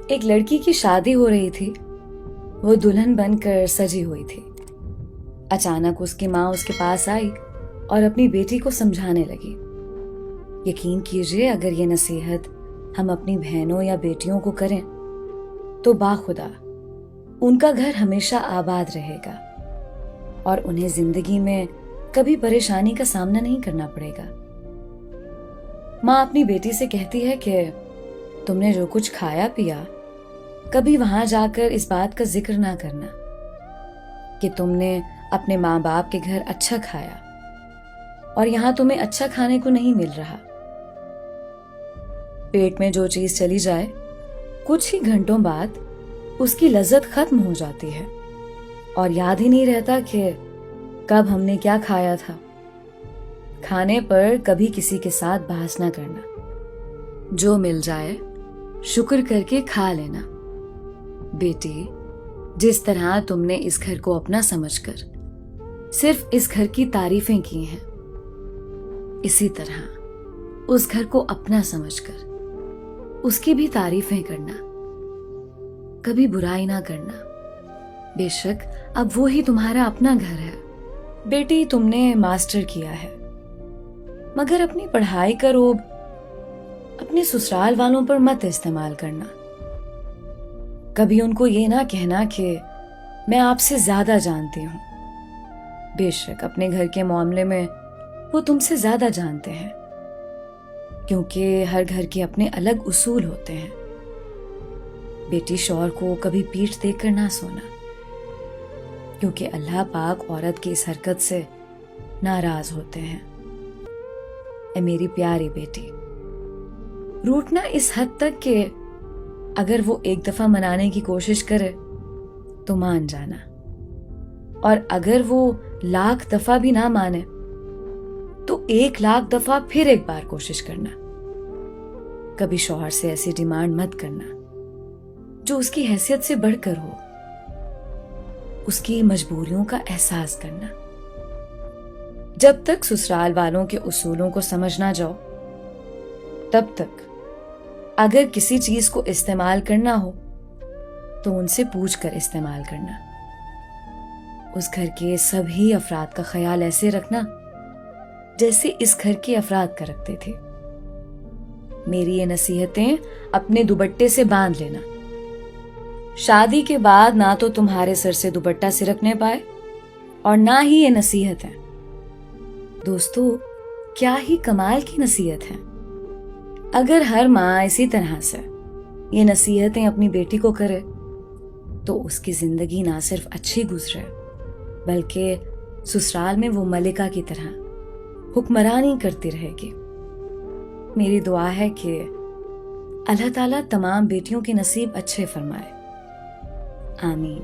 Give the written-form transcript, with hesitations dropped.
ایک لڑکی کی شادی ہو رہی تھی. وہ دلہن بن کر سجی ہوئی تھی. اچانک اس کی ماں اس کے پاس آئی اور اپنی بیٹی کو سمجھانے لگی. یقین کیجئے اگر یہ نصیحت ہم اپنی بہنوں یا بیٹیوں کو کریں تو باخدا ان کا گھر ہمیشہ آباد رہے گا اور انہیں زندگی میں کبھی پریشانی کا سامنا نہیں کرنا پڑے گا. ماں اپنی بیٹی سے کہتی ہے کہ تم نے جو کچھ کھایا پیا کبھی وہاں جا کر اس بات کا ذکر نہ کرنا کہ تم نے اپنے ماں باپ کے گھر اچھا کھایا اور یہاں تمہیں اچھا کھانے کو نہیں مل رہا. پیٹ میں جو چیز چلی جائے کچھ ہی گھنٹوں بعد اس کی لذت ختم ہو جاتی ہے اور یاد ہی نہیں رہتا کہ کب ہم نے کیا کھایا تھا. کھانے پر کبھی کسی کے ساتھ بحث نہ کرنا. جو مل جائے شکر کر کے کھا لینا. بیٹی، جس طرح تم نے اس گھر کو اپنا سمجھ کر صرف اس گھر کی تعریفیں کی ہیں، اسی طرح اس گھر کو اپنا سمجھ کر اس کی بھی تعریفیں کرنا. کبھی برائی نہ کرنا. بے شک اب وہی تمہارا اپنا گھر ہے. بیٹی، تم نے ماسٹر کیا ہے مگر اپنی پڑھائی کا روب اپنے سسرال والوں پر مت استعمال کرنا. کبھی ان کو یہ نہ کہنا کہ میں آپ سے زیادہ جانتی ہوں. بے شک اپنے گھر کے معاملے میں وہ تم سے زیادہ جانتے ہیں کیونکہ ہر گھر کے اپنے الگ اصول ہوتے ہیں. بیٹی، شوہر کو کبھی پیٹھ دیکھ کر نہ سونا کیونکہ اللہ پاک عورت کی اس حرکت سے ناراض ہوتے ہیں. اے میری پیاری بیٹی، روٹنا اس حد تک کہ اگر وہ ایک دفعہ منانے کی کوشش کرے تو مان جانا، اور اگر وہ 1,00,000 دفعہ بھی نہ مانے تو 1,00,000 دفعہ پھر ایک بار کوشش کرنا. کبھی شوہر سے ایسی ڈیمانڈ مت کرنا جو اس کی حیثیت سے بڑھ کر ہو. اس کی مجبوریوں کا احساس کرنا. جب تک سسرال والوں کے اصولوں کو سمجھ نہ جاؤ تب تک اگر کسی چیز کو استعمال کرنا ہو تو ان سے پوچھ کر استعمال کرنا. اس گھر کے سبھی افراد کا خیال ایسے رکھنا جیسے اس گھر کے افراد کا رکھتے تھے. میری یہ نصیحتیں اپنے دوپٹے سے باندھ لینا. شادی کے بعد نہ تو تمہارے سر سے دوپٹہ سرکنے پائے اور نہ ہی یہ نصیحت ہے. دوستو، کیا ہی کمال کی نصیحت ہے. اگر ہر ماں اسی طرح سے یہ نصیحتیں اپنی بیٹی کو کرے تو اس کی زندگی نہ صرف اچھی گزرے بلکہ سسرال میں وہ ملکہ کی طرح حکمرانی کرتی رہے گی. میری دعا ہے کہ اللہ تعالیٰ تمام بیٹیوں کے نصیب اچھے فرمائے. آمین.